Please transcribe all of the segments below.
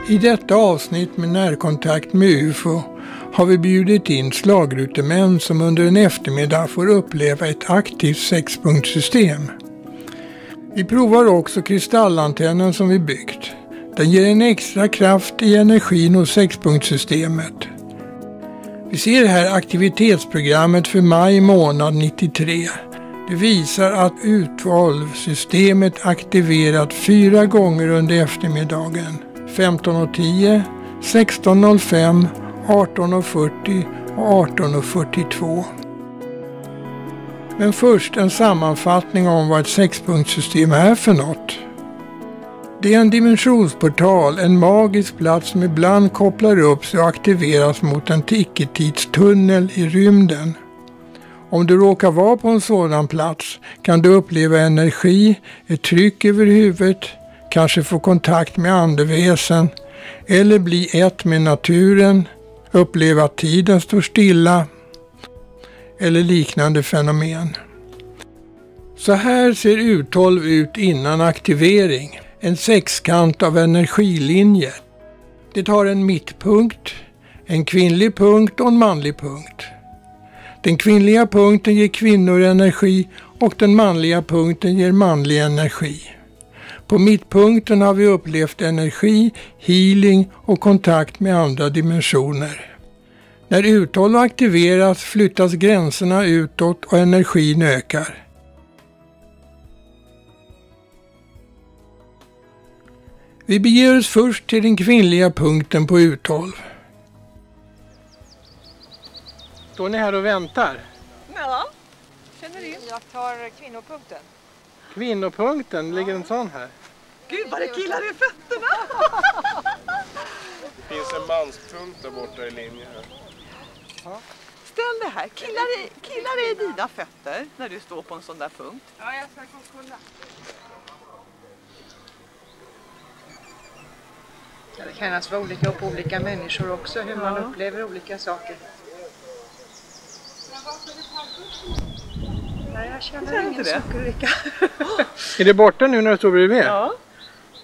I detta avsnitt med närkontakt med UFO har vi bjudit in slagrutemän som under en eftermiddag får uppleva ett aktivt sexpunktssystem. Vi provar också kristallantennen som vi byggt. Den ger en extra kraft i energin hos sexpunktssystemet. Vi ser här aktivitetsprogrammet för maj månad 93. Det visar att U12-systemet aktiverat 4 gånger under eftermiddagen. 15:10, 16:05, 18:40 och 18:42. Men först en sammanfattning om vad ett sexpunktssystem är för något. Det är en dimensionsportal, en magisk plats som ibland kopplar upp sig och aktiveras mot en icke-tidstunnel i rymden. Om du råkar vara på en sådan plats kan du uppleva energi, ett tryck över huvudet, kanske få kontakt med andeväsen eller bli ett med naturen, uppleva att tiden står stilla eller liknande fenomen. Så här ser U12 ut innan aktivering. En sexkant av energilinjer. Det har en mittpunkt, en kvinnlig punkt och en manlig punkt. Den kvinnliga punkten ger kvinnor energi och den manliga punkten ger manlig energi. På mittpunkten har vi upplevt energi, healing och kontakt med andra dimensioner. När U12 aktiveras flyttas gränserna utåt och energin ökar. Vi beger oss först till den kvinnliga punkten på U12. Står ni här och väntar? Ja, känner du? Jag tar kvinnopunkten. Kvinnopunkten, ligger en sån här? Gud vad det killar i fötterna! Det finns en manspunkt där borta i linje här. Ja. Ställ det här, killar det i dina fötter när du står på en sån där punkt? Ja, jag ska kolla. Det kan alltså vara olika på olika människor också, hur man upplever olika saker. Nej, jag känner ingen sockerrika. Är det borta nu när du står bredvid? Ja.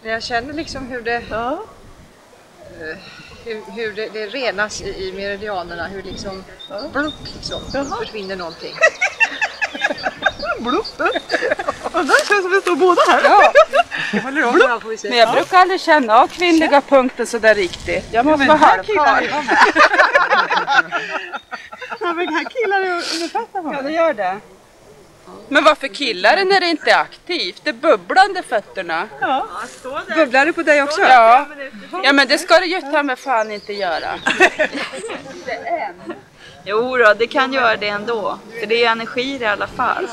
Jag känner liksom hur det, hur det renas i meridianerna, hur liksom blupp liksom, försvinner någonting. Blupp? Och där känns som det står båda här. Ja. Men jag brukar aldrig känna av kvinnliga punkten så där riktigt. Jag måste vara halvklar. Ja, men här killar det under fötterna. Ja, det gör det. Men varför killar det när det inte är aktivt? Det är bubblande fötterna. Ja, bubblar det på dig också? Ja. Ja, men det ska det ju ta med fan inte göra. Inte än. Jo då, det kan göra det ändå. För det är energi i alla fall.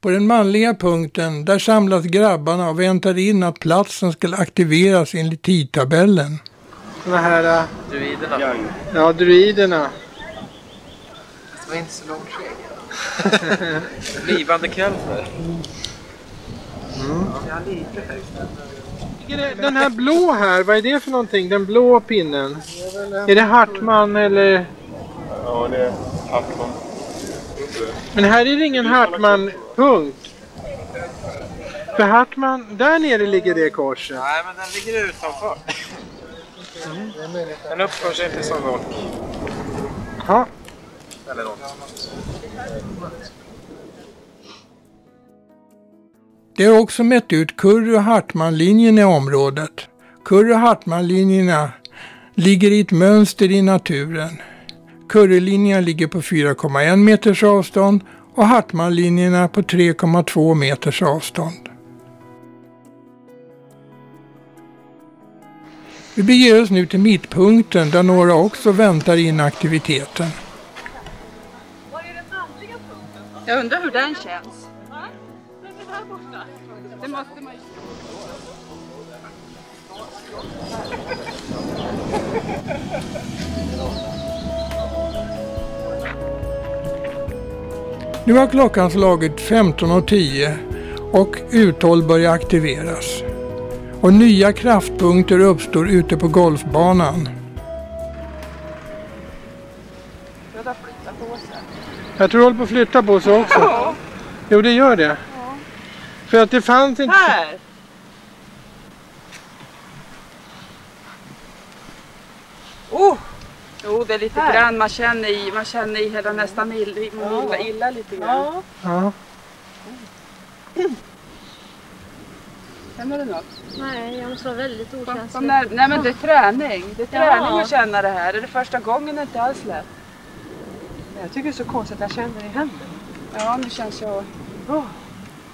På den manliga punkten, där samlas grabbarna och väntar in att platsen ska aktiveras enligt tidtabellen. Såna här... druiderna. Ja, druiderna. Det var inte så långt skägg. Blivande kelfer. Den här blå här, vad är det för någonting? Den blå pinnen? Är det Hartman eller? Ja, det är Hartman. Men här är det ingen Hartman-punkt. För Hartman, där nere ligger det korset. Nej, men den ligger utanför. Den uppför sig inte som rock. Ja. Eller något. Det är också mätt ut Curry- och Hartman-linjen i området. Curry- och Hartman-linjerna ligger i ett mönster i naturen. Curry-linjen ligger på 4,1 meters avstånd och Hartman-linjerna på 3,2 meters avstånd. Vi beger oss nu till mittpunkten där några också väntar in aktiviteten. Var är den manliga punkten? Jag undrar hur den känns. Va? Den är här borta. Det måste man ju... Nu har klockan slagit 15:10 och U12 börjar aktiveras. Och nya kraftpunkter uppstår ute på golfbanan. Jag tror du håller på att flytta på sig också. Ja. Jo, det gör det. Ja. För att det fanns inte... Här! Jo, det är lite grann. Man känner i hela nästan illa lite grann. Ja. Känner du något? Nej, jag måste vara väldigt okänslig. Nej, men det är träning. Det är träning att känna det här. Det är det första gången det inte alls lätt. Jag tycker det är så konstigt att jag känner i händerna. Ja, nu känns jag...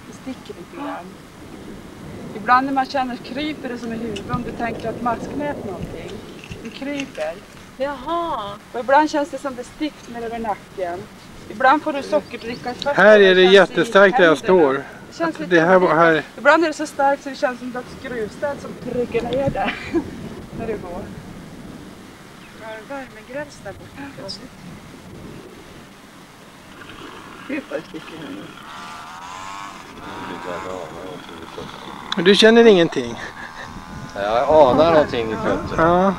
Det sticker lite grann. Ibland när man känner kryper det som i huvudet om du tänker att masken äter någonting. Det kryper. Jaha. Och ibland känns det som det sticks ner över nacken. Ibland får du sockerdricka i fötterna. Här är det jättestarkt där jag står. Det här. Ibland är det så starkt så det känns som ett skruvstäd som trycker ner där. När det går. Det är en värmegräns där borta. Gud vad det sticker här nu. Du känner ingenting? Jag anar någonting i fötterna. Ja.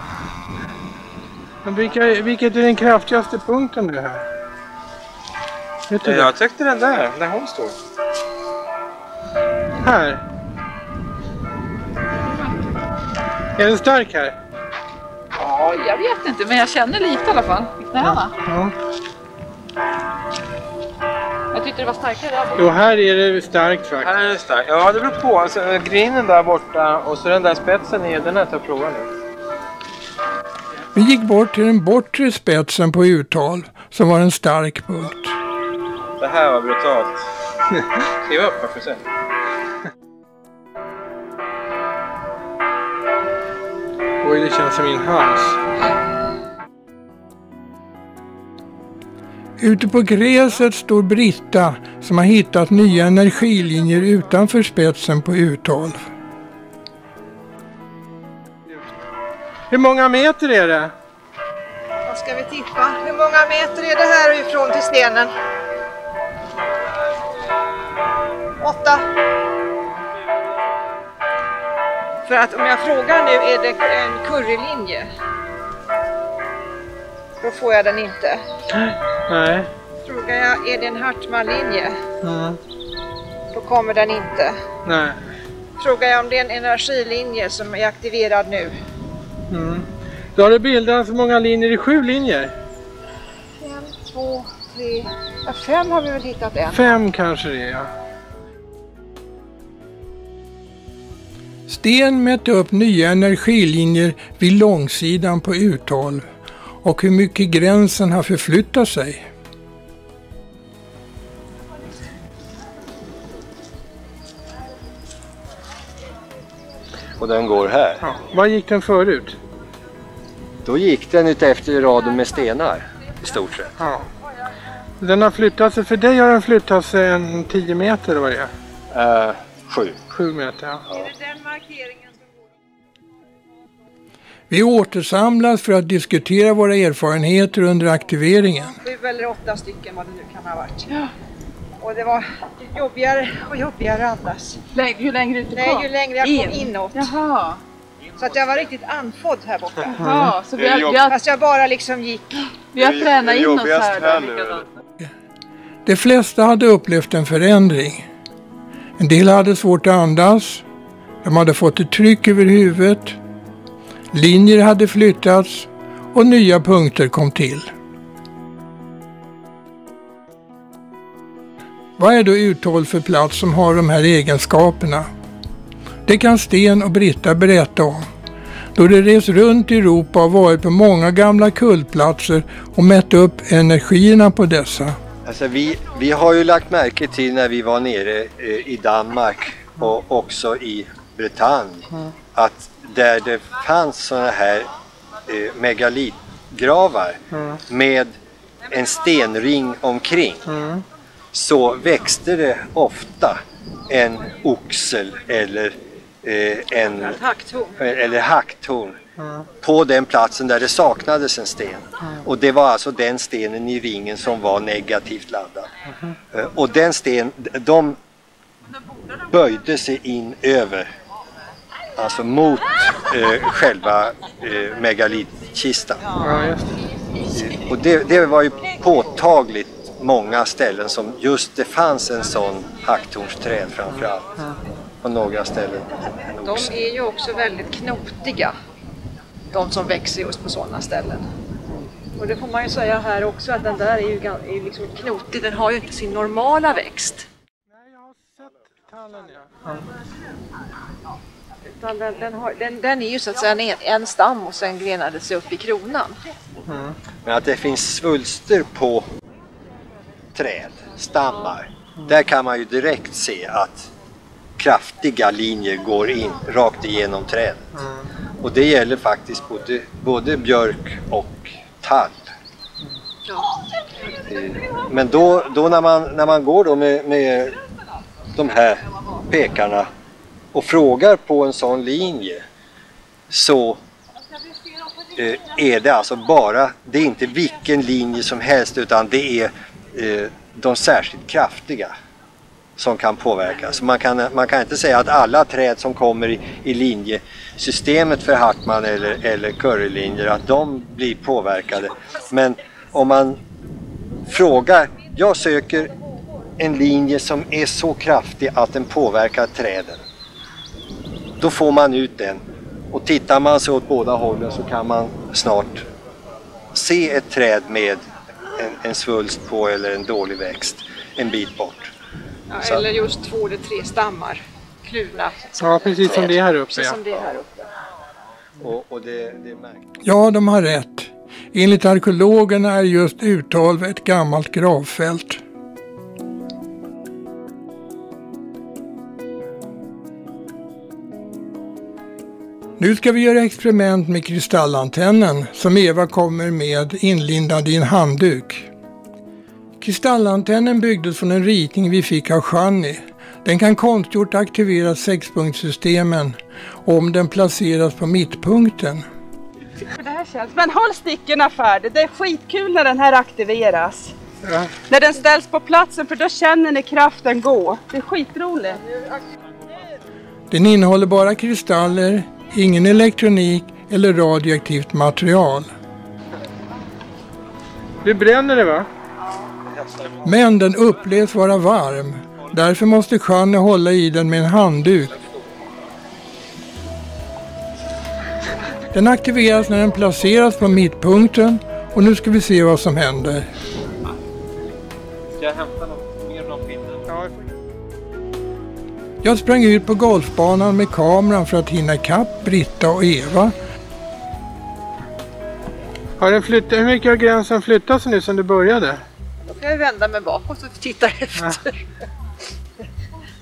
Men vilket är den kraftigaste punkten du här? Vet du Jag tyckte den där hon står. Här. Är den stark här? Ja, jag vet inte, men jag känner lite i alla fall. Ja. Jag tyckte det var starkare där. Jo, här är det starkt faktiskt. Här är det starkt. Ja, det beror på. Alltså, grinen där borta och så den där spetsen i den här tar provar nu. Vi gick bort till den bortre spetsen på uttal som var en stark punkt. Det här var brutalt. Skriv upp här för sen. Oj, det känns som min hals. Ute på gräset står Britta som har hittat nya energilinjer utanför spetsen på U12. Hur många meter är det? Vad ska vi tippa? Hur många meter är det härifrån till stenen? 8. För att om jag frågar nu är det en currylinje. Då får jag den inte. Nej. Frågar jag är det en Hartman-linje. Mm. Då kommer den inte. Nej. Frågar jag om det är en energilinje som är aktiverad nu. Mm. Då har det bildats många linjer i 7 linjer. 1, 2, 3, 5 har vi väl hittat en. 5 kanske det är, ja. Sten mätte upp nya energilinjer vid långsidan på U12 och hur mycket gränsen har förflyttat sig. Och den går här. Ja. Var gick den förut? Då gick den ut efter raden med stenar i stort sett. Ja. Den har flyttat sig, för dig har den flyttat sig en 10 meter eller vad det är? 7. 7 meter, ja. Är det den markeringen som går? Vi återsamlas för att diskutera våra erfarenheter under aktiveringen. 7 eller 8 stycken vad det nu kan ha varit. Ja. Och det var jobbigare och jobbigare att andas. Ju längre ut du kom? Nej, ju längre jag kom inåt. Jaha. Så att jag var riktigt andfådd här borta. Ja, så Fast jag bara liksom gick. Vi har tränat in oss här då. De flesta hade upplevt en förändring. En del hade svårt att andas. De hade fått ett tryck över huvudet. Linjer hade flyttats och nya punkter kom till. Vad är då U12 för plats som har de här egenskaperna? Det kan Sten och Britta berätta om. Då de rest runt i Europa och varit på många gamla kultplatser och mätt upp energierna på dessa. Alltså vi har ju lagt märke till när vi var nere i Danmark och också i Bretagne att där det fanns sådana här megalitgravar med en stenring omkring så växte det ofta en oxel eller en hacktorn på den platsen där det saknades en sten. Och det var alltså den stenen i ringen som var negativt laddad. Och den de böjde sig in över, alltså mot själva megalitkistan. Och det var ju påtagligt många ställen som just det fanns en sån hacktornsträd framförallt. På några ställen. De är ju också väldigt knotiga. De som växer just på sådana ställen. Och det får man ju säga här också att den där är ju liksom knotig. Den har ju inte sin normala växt. Nej, jag har sett tallen, ja. Utan den är ju så att säga en stam och sen grenade sig upp i kronan. Men att det finns svulster på träd, stammar, där kan man ju direkt se att kraftiga linjer går in rakt igenom trädet. Och det gäller faktiskt både björk och tall. Men då när man går då med de här pekarna och frågar på en sån linje, så är det alltså bara, det är inte vilken linje som helst, utan det är de särskilt kraftiga som kan påverkas. Man kan inte säga att alla träd som kommer i linjesystemet för Hartmann eller currylinjer, att de blir påverkade. Men om man frågar, jag söker en linje som är så kraftig att den påverkar träden, då får man ut den. Och tittar man så åt båda hållen så kan man snart se ett träd med en svulst på eller en dålig växt en bit bort. Ja, eller just 2 eller 3 stammar kluvna. Ja, precis som det är här uppe. Precis som det är här uppe. Och det är märkligt. Ja, de har rätt. Enligt arkeologerna är just Utholv ett gammalt gravfält. Nu ska vi göra experiment med kristallantennen som Eva kommer med inlindad i en handduk. Kristallantennen byggdes från en ritning vi fick av Shani. Den kan konstgjort aktivera 6-punktssystemen om den placeras på mittpunkten. Det här känns. Men håll stickorna färdigt. Det är skitkul när den här aktiveras. Ja. När den ställs på platsen, för då känner ni kraften gå. Det är skitroligt. Den innehåller bara kristaller, ingen elektronik eller radioaktivt material. Du bränner det, va? Men den upplevs vara varm. Därför måste Shani hålla i den med en handduk. Den aktiveras när den placeras på mittpunkten och nu ska vi se vad som händer. Ska jag hämta något mer från pinnen? Jag sprang ut på golfbanan med kameran för att hinna ikapp Britta och Eva. Har den flyttat? Hur mycket har gränsen flyttat sig nu sedan du började? Då kan jag vända mig bakåt och titta efter.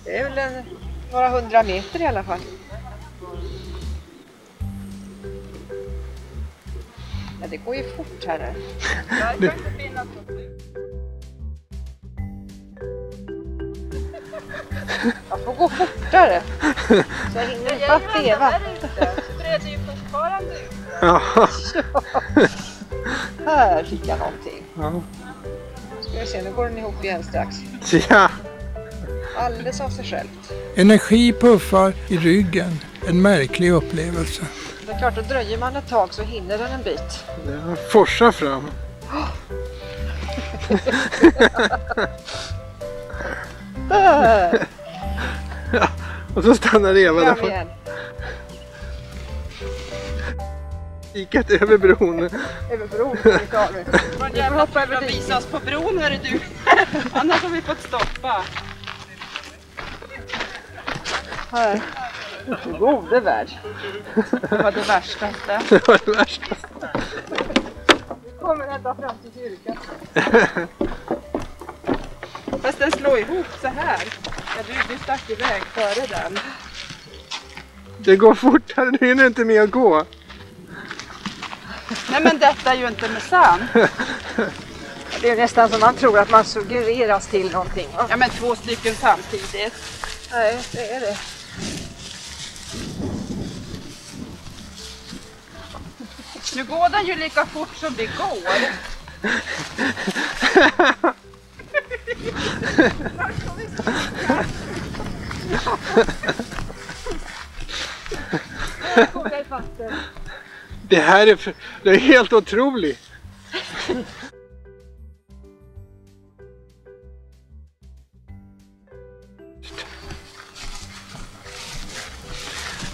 Det är väl några 100 meter i alla fall. Ja, det går ju fort här nu. Jag får gå fortare. Så jag hinner ifatt Eva. Så bredde ju fortfarande ut. Ja. Här fick jag någonting. Ja. Ska vi se, nu går den ihop igen strax. Ja. Alldeles av sig själv. Energi puffar i ryggen. En märklig upplevelse. Det är klart, då dröjer man ett tag så hinner den en bit. Den forsar fram. Där! Ja. Och så stannar Eva där. Fram igen. Ikat över bron. Över bron ska vi ta nu. Man jävla hoppa över och visas på bron, hör du. Annars har vi fått stoppa. Här. Du gode värld. Det var det värstaste. Det var det värsta. Vi kommer ända fram till kyrkan. Fast den slår ihop så här. Ja, du stack iväg före den. Det går fortare, du hinner inte med att gå. Nej, men detta är ju inte med sant. Det är nästan som man tror att man suggereras till någonting. Va? Ja, men 2 stycken samtidigt. Nej, det är det. Nu går den ju lika fort som det går. Det här är helt otroligt.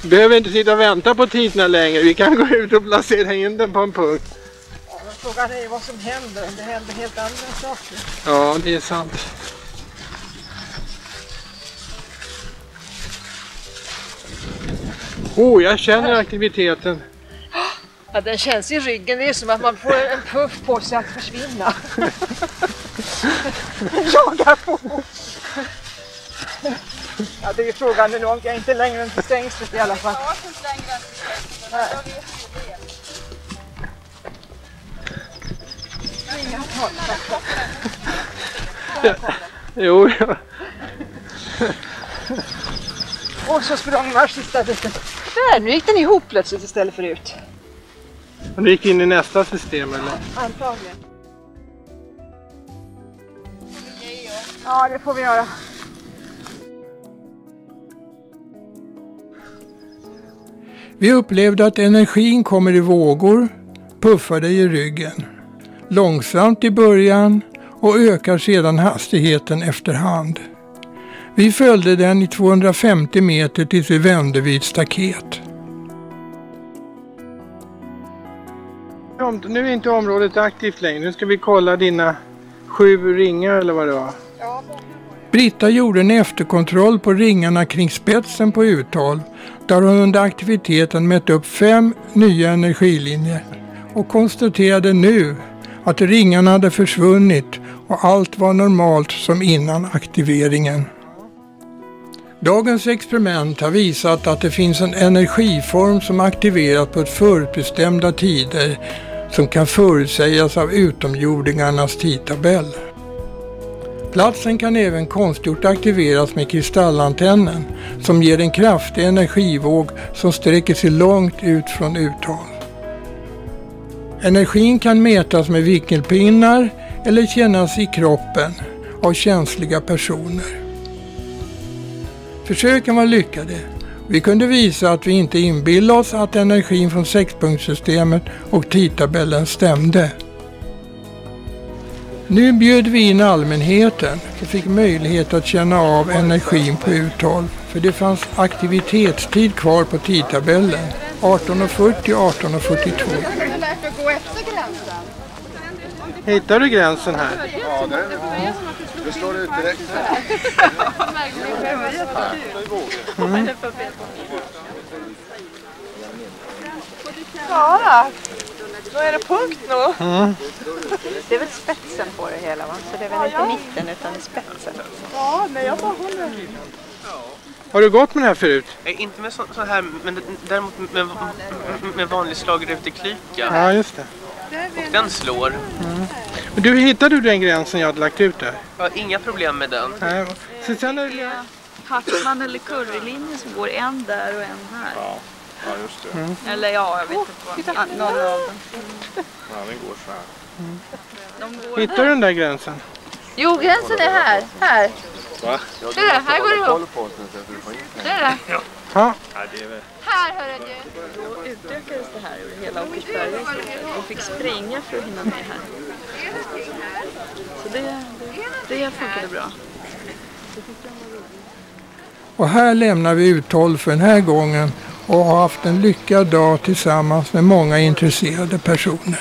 Behöver inte sitta och vänta på tiderna längre. Vi kan gå ut och placera in den på en punkt. Ja, men frågan är vad som händer. Det händer helt andra saker. Ja, det är sant. Jag känner aktiviteten. Ja, den känns i ryggen. Det är som att man får en puff på sig att försvinna. Jagar på. Ja, det är frågan hur långt. Jag är inte längre än till stängslet i alla fall. Jo. Och så sprang man sista biten. Där, nu gick den ihop plötsligt istället för ut. Och du gick in i nästa system eller? Antagligen. Ja, det får vi göra. Vi upplevde att energin kommer i vågor, puffar dig i ryggen. Långsamt i början och ökar sedan hastigheten efterhand. Vi följde den i 250 meter tills vi vände vid staket. Nu är inte området aktivt längre. Nu ska vi kolla dina 7 ringar eller vad det var. Britta gjorde en efterkontroll på ringarna kring spetsen på U12 där hon under aktiviteten mätt upp 5 nya energilinjer och konstaterade nu att ringarna hade försvunnit och allt var normalt som innan aktiveringen. Dagens experiment har visat att det finns en energiform som aktiveras på ett förutbestämda tider som kan förutsägas av utomjordingarnas tidtabell. Platsen kan även konstgjort aktiveras med kristallantennen som ger en kraftig energivåg som sträcker sig långt ut från U12. Energin kan mätas med vinkelpinnar eller kännas i kroppen av känsliga personer. Försöken var lyckade. Vi kunde visa att vi inte inbillade oss att energin från 6-punktssystemet och tidtabellen stämde. Nu bjöd vi in allmänheten och fick möjlighet att känna av energin på U12 för det fanns aktivitetstid kvar på tidtabellen 18:40 och 18:42. Hittar du gränsen här? Ja, det slår ut direkt. Ja, då är det punkt nu. Det är väl spetsen på det hela, va? Så det är väl inte mitten utan spetsen. Ja, nej, jag bara håller. Har du gått med det här förut? Inte med så här, men däremot med vanlig slagruteklyka. Ja, just det. Och den slår. Men hittade du den gränsen jag hade lagt ut där? Ja, inga problem med den. Nej. Så sen är det... Hartman eller currylinjen som går en där och en här. Ja, just det. Eller ja, jag vet inte vad. Någon av dem. Ja, den går så här. Hittar du den där gränsen? Jo, gränsen är här. Här. Va? Ser du? Här går det ihop. Ser du? Ja. Här, hörru du. Då utökades det här över hela Åkersberga. De fick springa för att hinna med här. Så det funkade bra. Och här lämnar vi U12 för den här gången och har haft en lyckad dag tillsammans med många intresserade personer.